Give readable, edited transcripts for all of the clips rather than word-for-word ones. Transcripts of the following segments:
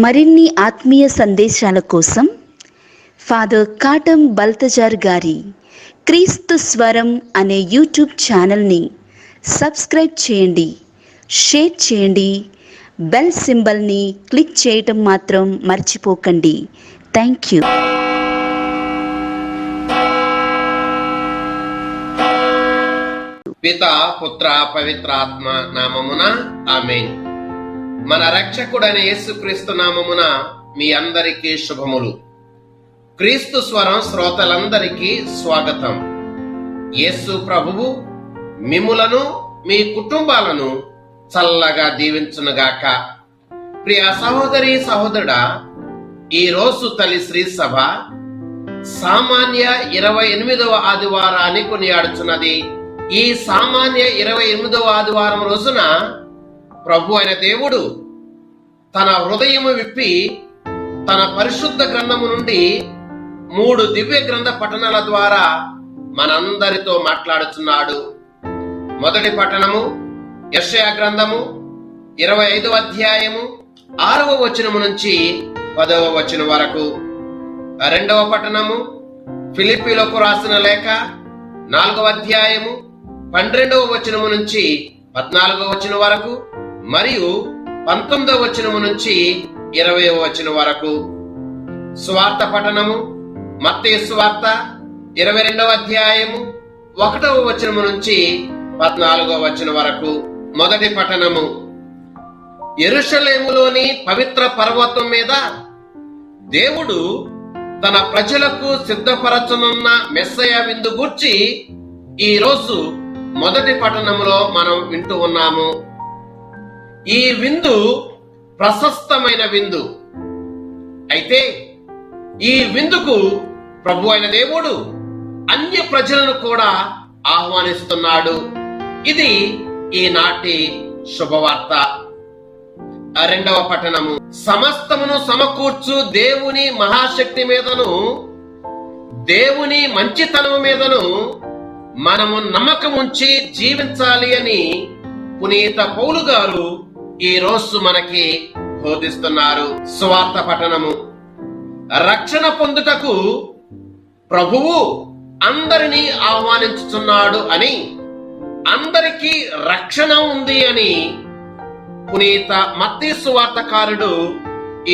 మరిన్ని ఆత్మీయ సందేశాల కోసం ఫాదర్ కాటం బల్తజార్ గారి క్రీస్తు స్వరం అనే యూట్యూబ్ ఛానల్ని సబ్స్క్రైబ్ చేయండి, షేర్ చేయండి, బెల్ సింబల్ని క్లిక్ చేయటం మాత్రం మర్చిపోకండి. Thank you. పిత పుత్ర పవిత్రాత్మ నామమున ఆమేన్. మన రక్షకుడైన యేసుక్రీస్తు నామమున మీ అందరికీ శుభములు. క్రీస్తు స్వరం శ్రోతలందరికీ స్వాగతం. యేసు ప్రభువు మిమ్ములను మీ కుటుంబాలను చల్లగా దీవించునుగాక. ప్రియ సహోదరి సహోదరుడా, ఈ రోజు తల్లి శ్రీ సభ సామాన్య 28వ ఆదివారాన్ని కొనియాడుచున్నది. ఈ సామాన్య 28వ ఆదివారం రోజున ప్రభు అయిన దేవుడు తన హృదయము విప్పి తన పరిశుద్ధ గ్రంథము నుండి 3 దివ్య గ్రంథ పఠనాల ద్వారా మనందరితో మాట్లాడుచున్నాడు. మొదటి పఠనము యెషయా గ్రంథము 25వ అధ్యాయము 6వ వచనము నుంచి 10వ వచనం వరకు. రెండవ పఠనము ఫిలిప్పీలకు రాసిన లేఖ 4వ అధ్యాయము 12వ వచనము నుంచి 14వ వచనం వరకు మరియు 19వ వచనము నుంచి 20వ వచనం వరకు. సువార్త పఠనము మత్తయి సువార్త 22వ అధ్యాయము 1వ వచనము నుంచి 14వ వచనం వరకు. మొదటి పఠనము యెరూషలేములోని పవిత్ర పర్వతం మీద దేవుడు తన ప్రజలకు సిద్ధపరచనున్న మెస్సయ విందు గూర్చి ఈ రోజు మొదటి పఠనములో మనం వింటూ ఉన్నాము. ఈ విందు ప్రశస్తమైన విందు. అయితే ఈ విందుకు ప్రభు అయిన దేవుడు అన్య ప్రజలను కూడా ఆహ్వానిస్తున్నాడు. ఇది ఈనాటి శుభవార్త. రెండవ పఠనము సమస్తమును సమకూర్చు దేవుని మహాశక్తి మీదను దేవుని మంచితనము మీదను మనము నమ్మకం ఉంచి జీవించాలి అని పునీత పౌలు గారు ఈ రోజు మనకి బోధిస్తున్నారు. సువార్త పఠనము రక్షణ పొందుటకు ప్రభువు అందరినీ ఆహ్వానించుచున్నాడు అని, అందరికీ రక్షణ ఉంది అని పునీత మత్తయి సువార్తకారుడు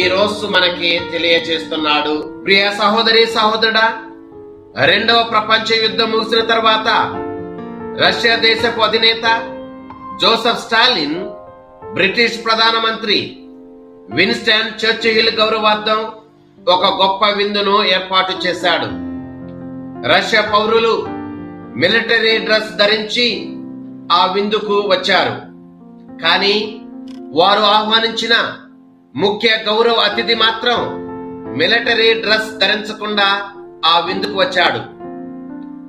ఈ రోజు మనకి తెలియజేస్తున్నాడు. ప్రియ సహోదరి సహోదరుడా, 2వ ప్రపంచ యుద్ధం ముగిసిన తర్వాత రష్యా దేశపు అధినేత జోసెఫ్ స్టాలిన్ బ్రిటిష్ ప్రధానమంత్రి విన్స్టన్ చర్చిల్ గౌరవార్థం ఒక గొప్ప విందును ఏర్పాటు చేశాడు. రష్యా పౌరులు మిలిటరీ డ్రెస్ ధరించి ఆ విందుకు వచ్చారు. కానీ వారు ఆహ్వానించిన ముఖ్య గౌరవ అతిథి మాత్రం మిలిటరీ డ్రెస్ ధరించకుండా ఆ విందుకు వచ్చాడు.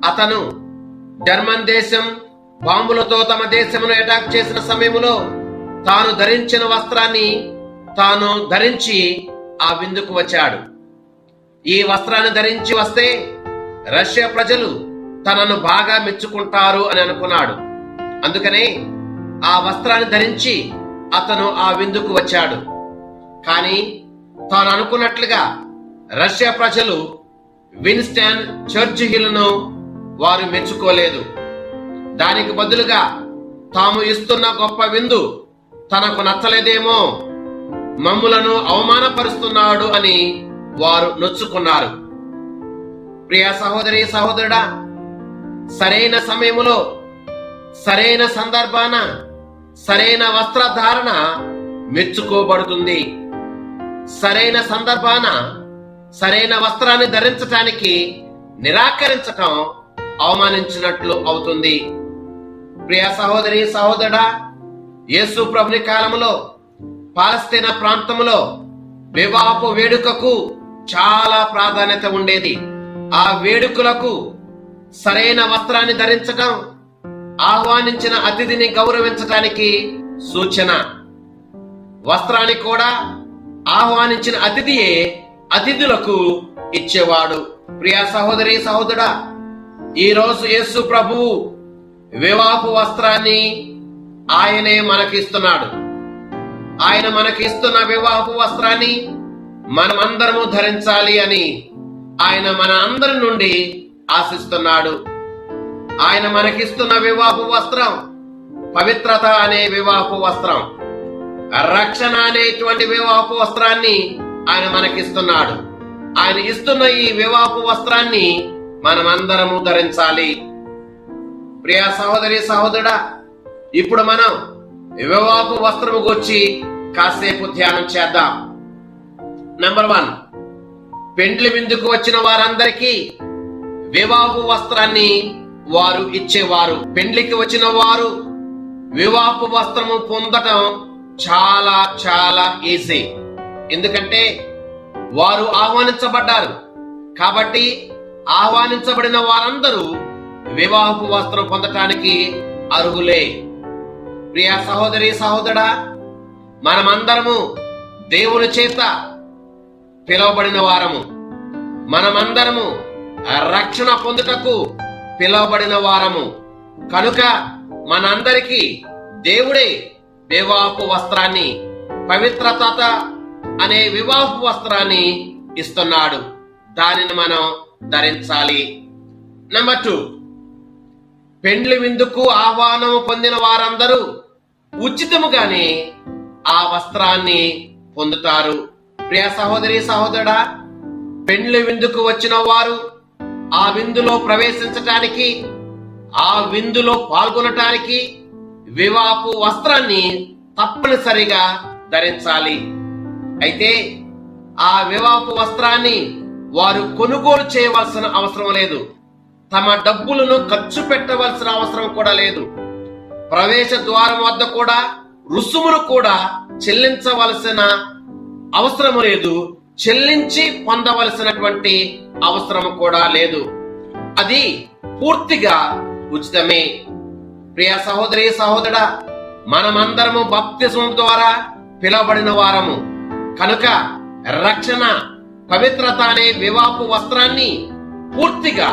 అతను జర్మన్ దేశం బాంబులతో తమ దేశమును అటాక్ చేసిన సమయంలో తాను ధరించిన వస్త్రాన్ని తాను ధరించి ఆ విందుకు వచ్చాడు. ఈ వస్త్రాన్ని ధరించి వస్తే రష్యా ప్రజలు తనను బాగా మెచ్చుకుంటారు అని అనుకున్నాడు. అందుకనే ఆ వస్త్రాన్ని ధరించి అతను ఆ విందుకు వచ్చాడు. కానీ తాను అనుకున్నట్లుగా రష్యా ప్రజలు విన్స్టన్ చర్చిల్ ను వారు మెచ్చుకోలేదు. దానికి బదులుగా తాము ఇస్తున్న గొప్ప విందు తనకు నచ్చలేదేమో, మమ్ములను అవమానపరుస్తున్నాడు అని వారు నొచ్చుకున్నారు. ప్రియ సహోదరి సహోదరుడా, సరైన సమయములో సరైన సందర్భాన సరైన వస్త్రధారణ మెచ్చుకోబడుతుంది. సరైన సందర్భాన సరైన వస్త్రాన్ని ధరించటానికి నిరాకరించటం అవమానించినట్లు అవుతుంది. ప్రియ సహోదరి సహోదరుడా, యేసు ప్రభుని కాలములో పాలస్తీనా ప్రాంతములో వివాహపు వేడుకకు చాలా ప్రాధాన్యత ఉండేది. ఆ వేడుకలకు సరైన వస్త్రాన్ని ధరించటం ఆహ్వానించిన అతిథిని గౌరవించటానికి సూచన. వస్త్రాన్ని కూడా ఆహ్వానించిన అతిథియే అతిథులకు ఇచ్చేవాడు. ప్రియ సహోదరి సహోదరుడా, ఈ రోజు యేసు ప్రభువు వివాహపు వస్త్రాన్ని ఆయనే మనకిస్తున్నాడు. ఆయన మనకి ఇస్తున్న వివాహపు వస్త్రాన్ని మనమందరము ధరించాలి అని ఆయన మన అందరి నుండి ఆశిస్తున్నాడు. ఆయన మనకిస్తున్న వివాహపు వస్త్రం పవిత్రత అనే వివాహపు వస్త్రం, రక్షణ అనేటువంటి వివాహపు వస్త్రాన్ని ఆయన మనకిస్తున్నాడు. ఆయన ఇస్తున్న ఈ వివాహపు వస్త్రాన్ని మనమందరము ధరించాలి. ప్రియ సహోదరి సహోదరుడా, ఇప్పుడు మనం వివాహపు వస్త్రము గురించి కాసేపు ధ్యానం చేద్దాం. నెంబర్ 1, పెండ్లి విందుకు వచ్చిన వారందరికీ వివాహపు వస్త్రాన్ని వారు ఇచ్చేవారు. పెండ్లికి వచ్చిన వారు వివాహపు వస్త్రము పొందటం చాలా చాలా ఈజీ. ఎందుకంటే వారు ఆహ్వానించబడ్డారు కాబట్టి ఆహ్వానించబడిన వారందరూ వివాహపు వస్త్రం పొందటానికి అర్హులే. ప్రియ సహోదరి సహోదరా, మనమందరము దేవుని చేత పిలువబడిన వారము. మనమందరము రక్షణ పొందుటకు పిలువబడిన వారము. కనుక మనందరికీ దేవుడే వివాహపు వస్త్రాన్ని, పవిత్రత అనే వివాహపు వస్త్రాన్ని ఇస్తున్నాడు. దానిని మనం ధరించాలి. నెంబర్ 2, పెండ్లి విందుకు ఆహ్వానం పొందిన వారందరూ ఉచితముగానే ఆ వస్త్రాన్ని పొందుతారు. ప్రియ సహోదరి సహోదరుడా, పెండ్లి విందుకు వచ్చిన వారు ఆ విందులో ప్రవేశించటానికి, ఆ విందులో పాల్గొనటానికి వివాహపు వస్త్రాన్ని తప్పనిసరిగా ధరించాలి. అయితే ఆ వివాహపు వస్త్రాన్ని వారు కొనుగోలు చేయవలసిన అవసరం లేదు. తమ డబ్బులను ఖర్చు పెట్టవలసిన అవసరం కూడా లేదు. ప్రవేశ ద్వారం వద్ద కూడా రుసుమును కూడా చెల్లించవలసిన అవసరం లేదు. చెల్లించి పొందవలసినటువంటి అవసరం కూడా లేదు. అది పూర్తిగా ఉచితమే. ప్రియ సహోదరి సహోదరుడా, మనమందరము బాప్తిస్మం ద్వారా పిలువబడిన వారము. కనుక రక్షణ, పవిత్రత అనే వివాహపు వస్త్రాన్ని పూర్తిగా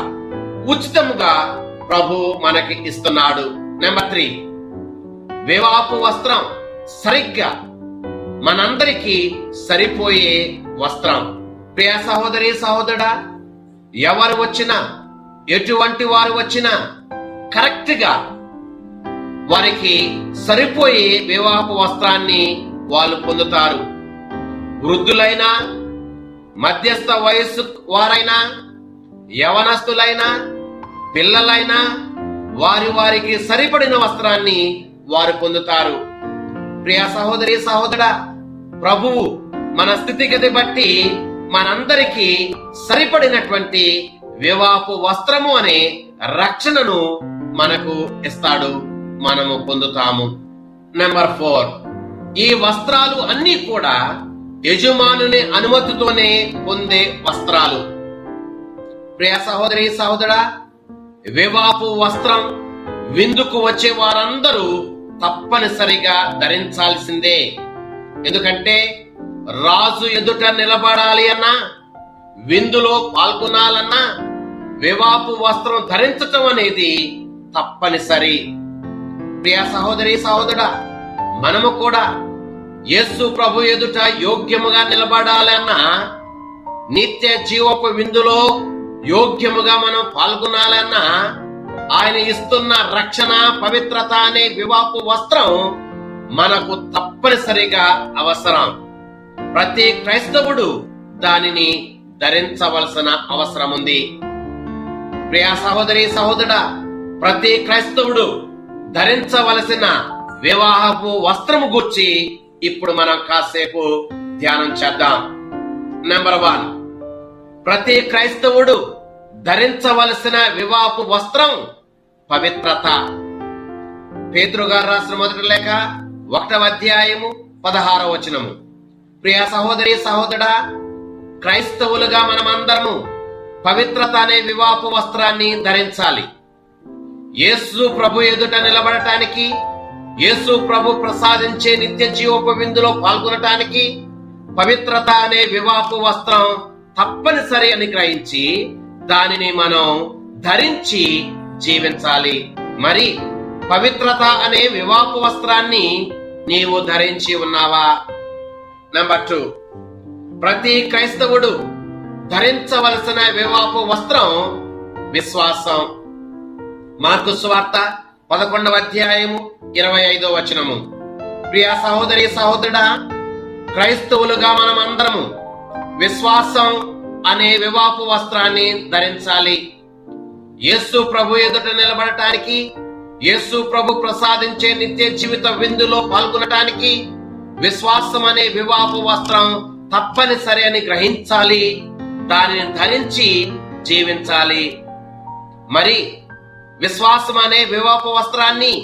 ఉచితముగా ప్రభు మనకి ఇస్తున్నాడు. నెంబర్ 3, వివాహపు వస్త్రం సరిగ్గా మనందరికీ సరిపోయే వస్త్రం. ప్రియ సహోదరి సహోదరుడా, ఎవరు వచ్చినా, ఎటువంటి వారు వచ్చినా కరెక్ట్ గా వారికి సరిపోయే వివాహపు వస్త్రాన్ని వాళ్ళు పొందుతారు. వృద్ధులైనా, మధ్యస్థ వయస్సు వారైనా, యవనస్తులైనా, పిల్లలైనా వారి వారికి సరిపడిన వస్త్రాన్ని వారు పొందుతారు. ప్రియ సహోదరి సహోదరుడా, ప్రభువు మన స్థితిగతి బట్టి మనందరికీ సరిపడినటువంటి వివాహపు వస్త్రము అనే రక్షణను మనకు ఇస్తాడు, మనము పొందుతాము. నెంబర్ 4, ఈ వస్త్రాలు అన్నీ కూడా యజమానుని అనుమతితోనే పొందే వస్త్రాలు. ప్రియ సహోదరి సహోదరా, వివాహపు వస్త్రం విందుకు వచ్చే వారందరూ తప్పనిసరిగా ధరించాల్సిందే. ఎందుకంటే రాజు ఎదుట నిలబడాలి అన్నా, విందులో పాల్గొనాలన్నా వివాహపు వస్త్రం ధరించటం అనేది తప్పనిసరి. ప్రియ సహోదరి సహోదరుడా, మనము కూడా యేసు ప్రభు ఎదుట యోగ్యముగా నిలబడాలన్నా, నిత్య జీవపు విందులో యోగ్యముగా మనం పాల్గొనాలన్నా, ఆయన ఇస్తున్న రక్షణ, పవిత్రత అనే వివాహపు వస్త్రం మనకు తప్పనిసరిగా అవసరం. ప్రతి క్రైస్తవుడు దానిని ధరించవలసిన అవసరం ఉంది. ప్రియ సహోదరి సహోదరుడా, ప్రతి క్రైస్తవుడు ధరించవలసిన వివాహపు వస్త్రము గురించి ఇప్పుడు మనం కాసేపు ధ్యానం చేద్దాం. నెంబర్ 1, ప్రతి క్రైస్తవుడు ధరించవలసిన వివాహపు వస్త్రం పవిత్రత. పేతురు గారు రాసిన మొదటి లేఖ 1వ అధ్యాయము 16వ వచనము. ప్రియ సహోదరి సహోదరుడా, క్రైస్తవులుగా మనమందరము పవిత్రత అనే వివాహపు వస్త్రాన్ని ధరించాలి. యేసు ప్రభు ఎదుట నిలబడటానికి, యేసు ప్రభు ప్రసాదించే నిత్య జీవపు విందులో పాల్గొనటానికి పవిత్రత అనే వివాహపు వస్త్రం తప్పనిసరి అని గ్రహించి దానిని మనం ధరించి జీవించాలి. మరి పవిత్రత అనే వివాహపు వస్త్రాన్ని నీవు ధరించి ఉన్నావా? నెంబర్ 2, ప్రతి క్రైస్తవుడు ధరించవలసిన వివాహ వస్త్రం విశ్వాసం. మార్కు సువార్త 11వ అధ్యాయము 25వ వచనము. ప్రియ సహోదరి సహోదరుడా, క్రైస్తవులుగా మనమందరము విశ్వాసం అనే వివాహ వస్త్రాన్ని ధరించాలి. యేసు ప్రభు ఎదుట నిలబడటానికి, యేసు ప్రభు ప్రసాదించే నిత్య జీవిత విందులో పాల్గొనటానికి విశ్వాసం అనే వివాహ వస్త్రం తప్పనిసరి అని గ్రహించాలి. దానిని ధరించి జీవించాలి. మరి విశ్వాసం అనే వివాహ వస్త్రాన్ని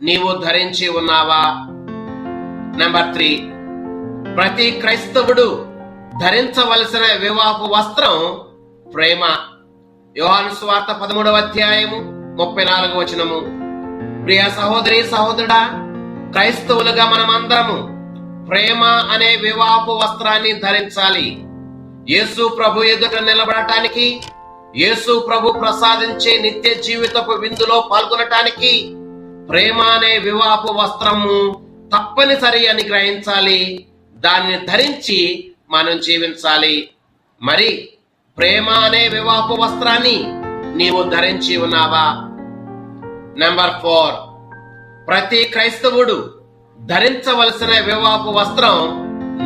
నీవు ధరించి ఉన్నావా? నెంబర్ 3, ప్రతి క్రైస్తవుడు ధరించవలసిన వివాహ వస్త్రం ప్రేమ. యోహాను సువార్త 13వ అధ్యాయము 34వ వచనము. ప్రియ సహోదరి సహోదరుడా, క్రైస్తవులుగా మనమందరము ప్రేమ అనే వివాహ వస్త్రాన్ని ధరించాలి. యేసు ప్రభు ఎదుట నిలబడటానికి, యేసు ప్రభు ప్రసాదించే నిత్య జీవితపు విందులో పాల్గొనటానికి ప్రేమ అనే వివాహ వస్త్రము తప్పనిసరి అని గ్రహించాలి. దాన్ని ధరించి మనం జీవించాలి. మరి ప్రేమ అనే వివాహ వస్త్రాన్ని నీవు ధరించి ఉన్నావా? నెంబర్ 4, ప్రతి క్రైస్తవుడు ధరించవలసిన వివాహ వస్త్రం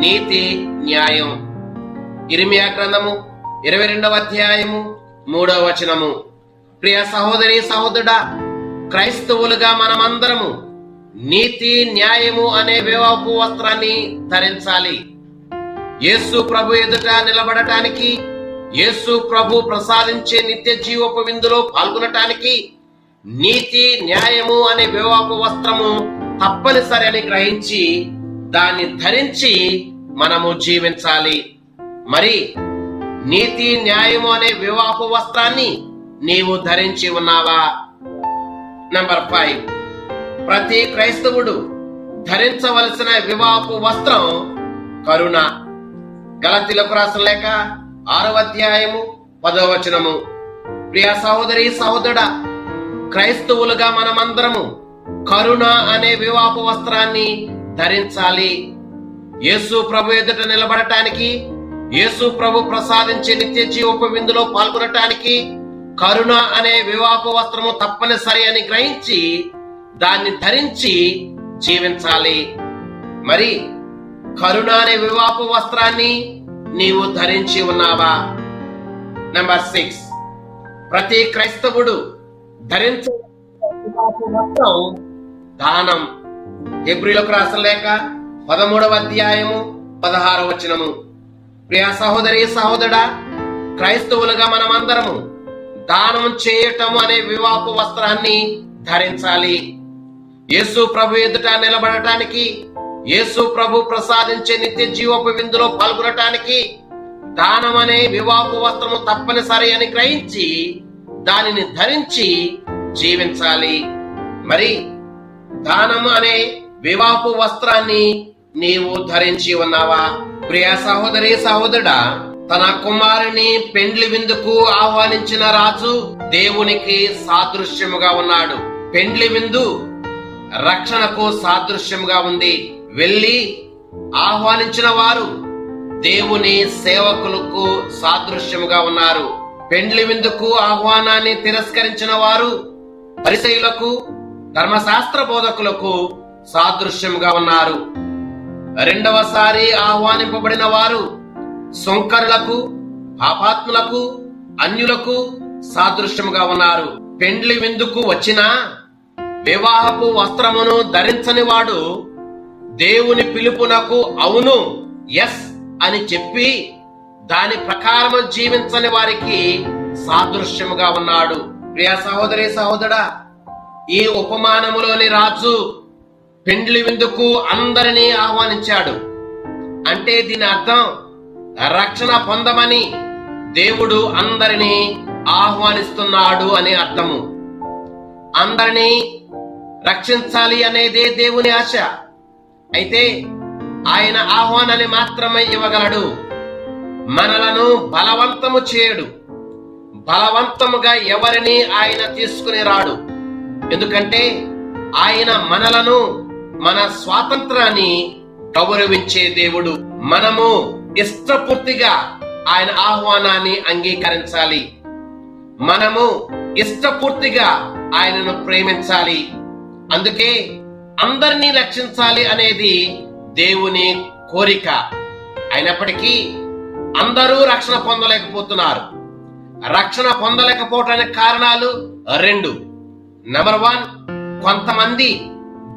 నీతి న్యాయం. ఇర్మియా గ్రంథము 22వ అధ్యాయము 3వ వచనము. ప్రియ సహోదరి సహోదరుడా, క్రైస్తవులుగా మనమందరము నీతి న్యాయము అనే వివాహ వస్త్రాన్ని ధరించాలి. యేసు ప్రభు ఎదుట నిలబడటానికి, యేసు ప్రభు ప్రసాదించే నిత్య జీవపు విందులో పాల్గొనటానికి నీతి న్యాయము అనే వివాహ వస్త్రము తప్పనిసరి అని గ్రహించి దాన్ని ధరించి మనము జీవించాలి. మరి నీతి న్యాయము అనే వివాహ వస్త్రాన్ని నీవు ధరించి ఉన్నావా? నెంబర్ 5, ప్రతి క్రైస్తవుడు ధరించవలసిన వివాహ వస్త్రం కరుణ. గలతీయులకు రాసిన లేఖ 6వ అధ్యాయము 10వ వచనము. ప్రియ సహోదరి సహోదరుడా, క్రైస్తవులుగా మనమందరము కరుణ అనే వివాహ వస్త్రాన్ని ధరించాలి. యేసు ప్రభు ఎదుట నిలబడటానికి, యేసు ప్రభు ప్రసాదించే నిత్య జీవపు విందులో పాల్గొనటానికి కరుణ అనే వివాహ వస్త్రము తప్పనిసరి అని గ్రహించి దాన్ని ధరించి జీవించాలి. మరి కరుణ అనే వివాహ వస్త్రాన్ని నీవు ధరించి ఉన్నావా? నెంబర్ 6, ప్రతి క్రైస్తవుడు ధరించవలసిన వివాహ వస్త్రం దానం. హెబ్రీయులకు రాసిన లేఖ 13వ అధ్యాయము 16వ వచనము. ప్రియ సహోదరి సహోదరుడా, క్రైస్తవులుగా మనమందరము దానం చేయటం అనే వివాహ వస్త్రాన్ని ధరించాలి. యేసు ప్రభు ఎదుట నిలబడటానికి, యేసు ప్రభు ప్రసాదించే నిత్య జీవపు విందులో పాల్గొనటానికి దానం అనే వివాహ వస్త్రము తప్పనిసరి అని గ్రహించి దానిని ధరించి జీవించాలి. మరి దానం అనే వివాహ వస్త్రాన్ని నీవు ధరించి ఉన్నావా? ప్రియ సహోదరి సహోదరుడా, తన కుమారుని పెండ్లి విందుకు ఆహ్వానించిన రాజు దేవునికి సాదృశ్యముగా ఉన్నాడు. పెండ్లి విందు రక్షణకు సాదృశ్యముగా ఉంది. వెళ్ళి ఆహ్వానించిన వారు దేవుని సేవకులకు సాదృశ్యముగా ఉన్నారు. పెండ్లి విందుకు ఆహ్వానాన్ని తిరస్కరించిన వారు పరిసయ్యులకు, ధర్మశాస్త్ర బోధకులకు సాదృశ్యముగా ఉన్నారు. రెండవసారి ఆహ్వానింపబడిన వారు సుంకరులకు, పాపాత్ములకు, అన్యులకు సాదృశ్యముగా ఉన్నారు. పెండ్లి విందుకు వచ్చిన వివాహపు వస్త్రమును ధరించని వాడు దేవుని పిలుపునకు అవును, ఎస్ అని చెప్పి దాని ప్రకారం జీవించని వారికి సాదృశ్యముగా ఉన్నాడు. ప్రియ సహోదరి సహోదరుడా, ఈ ఉపమానములోని రాజు పెండ్లి విందుకు అందరినీ ఆహ్వానించాడు. అంటే దీని అర్థం రక్షణ పొందమని దేవుడు అందరినీ ఆహ్వానిస్తున్నాడు అనే అర్థము. అందరినీ రక్షించాలి అనేదే దేవుని ఆశ. అయితే ఆయన ఆహ్వానాన్ని మాత్రమే ఇవ్వగలడు. మనలను బలవంతము చేయడు. బలవంతముగా ఎవరిని ఆయన తీసుకుని రాడు. ఎందుకంటే ఆయన మనలను మన స్వాతంత్రాన్ని గౌరవించే దేవుడు. మనము ఇష్టపూర్తిగా ఆయన ఆహ్వానాన్ని అంగీకరించాలి. మనము ఇష్టపూర్తిగా ఆయనను ప్రేమించాలి. అందుకే అందరినీ రక్షించాలి అనేది దేవుని కోరిక. అయినప్పటికీ అందరూ రక్షణ పొందలేకపోతున్నారు. రక్షణ పొందలేకపోవటానికి కారణాలు రెండు. నెంబర్ 1, కొంతమంది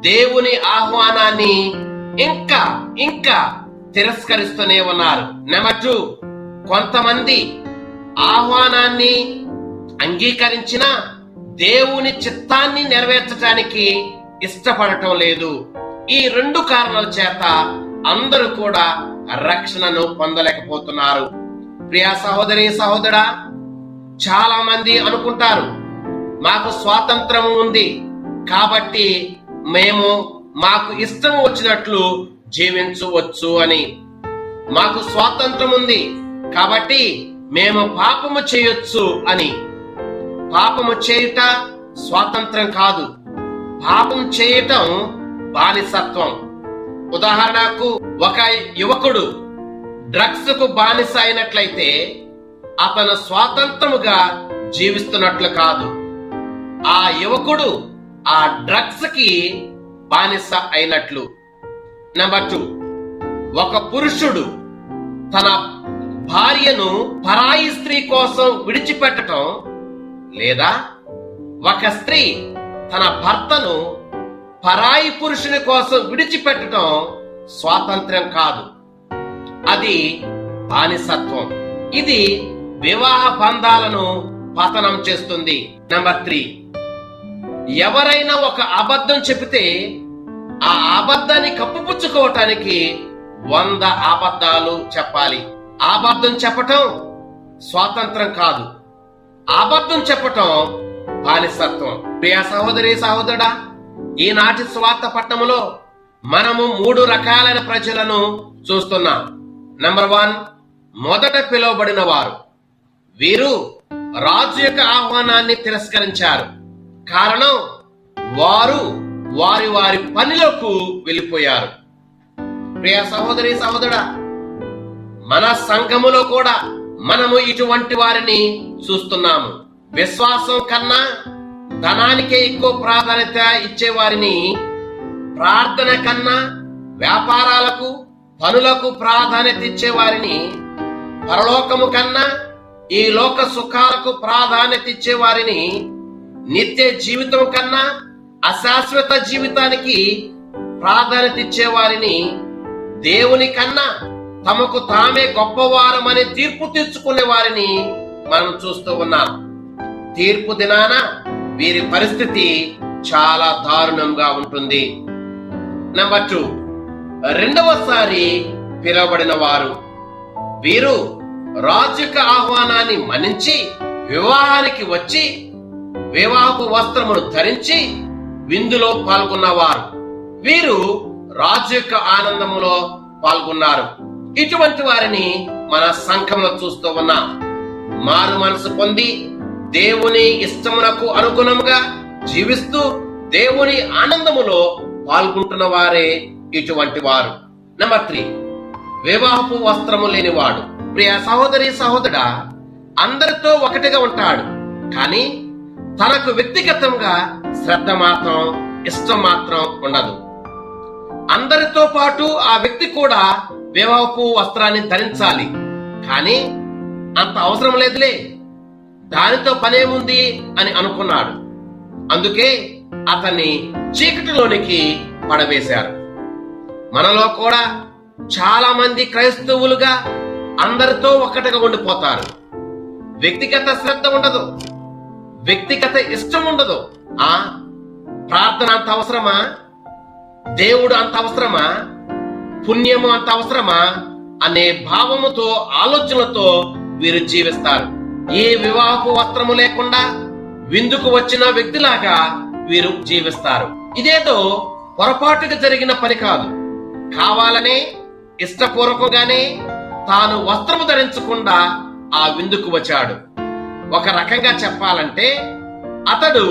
దేవుని ఆహ్వానాన్ని ఇంకా తిరస్కరిస్తూనే ఉన్నారు. నెంబర్ 2, కొంతమంది ఆహ్వానాన్ని అంగీకరించిన దేవుని చిత్తాన్ని నెరవేర్చడానికి ఇష్టపడటం లేదు. ఈ 2 కారణాల చేత అందరూ కూడా రక్షణను పొందలేకపోతున్నారు. ప్రియా సహోదరి సహోదరా, చాలా మంది అనుకుంటారు మాకు స్వాతంత్రం ఉంది కాబట్టి మాకు ఇష్టం వచ్చినట్లు జీవించవచ్చు అని. మాకు స్వాతంత్రం ఉంది కాబట్టి మేము పాపము చేయొచ్చు అని. పాపము చేయుట స్వాతంత్రం కాదు, పాపం చేయటం బానిసత్వం. ఉదాహరణకు, ఒక యువకుడు డ్రగ్స్ కు బానిస అయినట్లయితే అతను స్వాతంత్రముగా జీవిస్తున్నట్లు కాదు, ఆ యువకుడు ఆ డ్రగ్స్ కి బానిస అయినట్లు. నెంబర్ 2, ఒక పురుషుడు తన భార్యను పరాయి స్త్రీ కోసం విడిచిపెట్టడం, లేదా ఒక స్త్రీ తన భర్తను పరాయి పురుషుని కోసం విడిచిపెట్టడం స్వాతంత్ర్యం కాదు, అది బానిసత్వం. ఇది వివాహ బంధాలను పతనం చేస్తుంది. నెంబర్ 3, ఎవరైనా ఒక అబద్ధం చెబితే ఆ అబద్ధాన్ని కప్పుపుచ్చుకోవటానికి 100 అబద్ధాలు చెప్పాలి. అబద్ధం చెప్పటం స్వాతంత్రం కాదు, అబద్ధం చెప్పటం బానిసత్వం. ప్రియ సహోదరి సహోదరుడా, ఈనాటి స్వార్థ పట్టణంలో మనము 3 రకాలైన ప్రజలను చూస్తున్నాం. నెంబర్ 1, మొదట పిలువబడిన వారు. వీరు రాజు యొక్క ఆహ్వానాన్ని తిరస్కరించారు. కారణం, వారు వారి పనిలోకి వెళ్ళిపోయారు. ప్రియ సహోదరి సహోదరుడా, మన సంఘములో కూడా మనము ఇటువంటి వారిని చూస్తున్నాము. విశ్వాసం కన్నా ధనానికే ఎక్కువ ప్రాధాన్యత ఇచ్చేవారిని, ప్రార్థన కన్నా వ్యాపారాలకు పనులకు ప్రాధాన్యత ఇచ్చేవారిని, పరలోకము కన్నా ఈ లోక సుఖాలకు ప్రాధాన్యత ఇచ్చేవారిని, నిత్య జీవితం కన్నా అశాశ్వత జీవితానికి ప్రాధాన్యత ఇచ్చేవారిని, దేవుని కన్నా తమకు తామే గొప్పవారమని తీర్పు తీర్చుకునే వారిని మనం చూస్తూ ఉన్నాం. తీర్పు దినాన వీరి పరిస్థితి చాలా దారుణంగా ఉంటుంది. నెంబర్ 2, రెండవసారి పిలువబడిన వారు. వీరు రాజు యొక్క ఆహ్వానాన్ని మన్నించి వివాహానికి వచ్చి వివాహపు వస్త్రమును ధరించి విందులో పాల్గొన్నవారు. వీరు రాజు యొక్క ఆనందములో పాల్గొన్నారు. ఇటువంటి వారిని మన సంఘంలో చూస్తూ ఉన్నాం. మారు మనసు పొంది దేవుని ఇష్టమునకు అనుగుణంగా జీవిస్తూ దేవుని ఆనందములో పాల్గొంటున్న వారే ఇటువంటి వారు. నెంబర్ 3, వివాహపు వస్త్రము లేనివాడు. ప్రియ సహోదరి సహోదరుడా, అందరితో ఒకటిగా ఉంటాడు, కానీ తనకు వ్యక్తిగతంగా శ్రద్ధ మాత్రం, ఇష్టం మాత్రం ఉండదు. అందరితో పాటు ఆ వ్యక్తి కూడా వివాహపు వస్త్రాన్ని ధరించాలి, కానీ అంత అవసరం లేదులే, దానితో పనేముంది అని అనుకున్నాడు. అందుకే అతన్ని చీకటిలోనికి పడవేశారు. మనలో కూడా చాలా మంది క్రైస్తవులుగా అందరితో ఒకటిగా ఉండిపోతారు. వ్యక్తిగత శ్రద్ధ ఉండదు, వ్యక్తిగత ఇష్టం ఉండదు. ప్రార్థన అంత అవసరమా? దేవుడు అంత అవసరమా? పుణ్యము అంత అవసరమా అనే భావముతో, ఆలోచనలతో వీరు జీవిస్తారు. ఏ వివాహపు వస్త్రము లేకుండా విందుకు వచ్చిన వ్యక్తిలాగా వీరు జీవిస్తారు. ఇదేదో పొరపాటుగా జరిగిన పని కాదు. కావాలనే ఇష్టపూర్వకంగానే తాను వస్త్రము ధరించకుండా ఆ విందుకు వచ్చాడు. ఒక రకంగా చెప్పాలంటే అతడు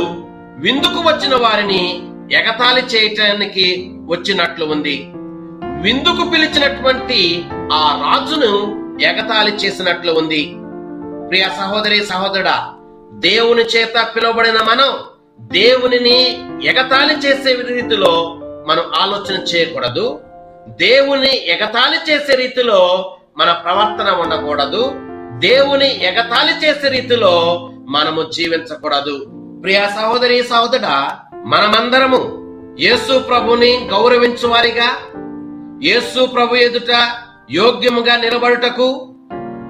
విందుకు వచ్చిన వారిని ఎగతాళి చేయటానికి వచ్చినట్లు ఉంది. విందుకు పిలిచినటువంటి ఆ రాజును ఎగతాళి చేసినట్లు ఉంది. ప్రియ సహోదరి సహోదరుడా, దేవుని చేత పిలువబడిన మనం దేవునిని ఎగతాళి చేసే రీతిలో మనం ఆలోచన చేయకూడదు. దేవుని ఎగతాళి చేసే రీతిలో మన ప్రవర్తన ఉండకూడదు. దేవుని ఎగతాళి చేసే రీతిలో మనము జీవించకూడదు. ప్రియ సహోదరి సహోదరుడా, మనమందరము యేసు ప్రభుని గౌరవించు వారిగా, యేసు ప్రభు ఎదుట యోగ్యముగా నిలబడుటకు,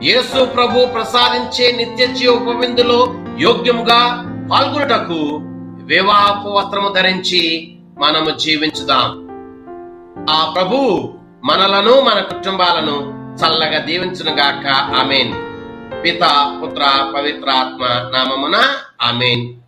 యేసు ప్రభు ప్రసాదించే నిత్య జీవ విందులో యోగ్యముగా పాల్గొనుటకు వివాహపు వస్త్రము ధరించి మనము జీవించుదాం. ఆ ప్రభువు మనలను మన కుటుంబాలను చల్లగా దీవించునుగాక. ఆమేన్. పిత పుత్ర పవిత్రాత్మ నామమున ఆమేన్.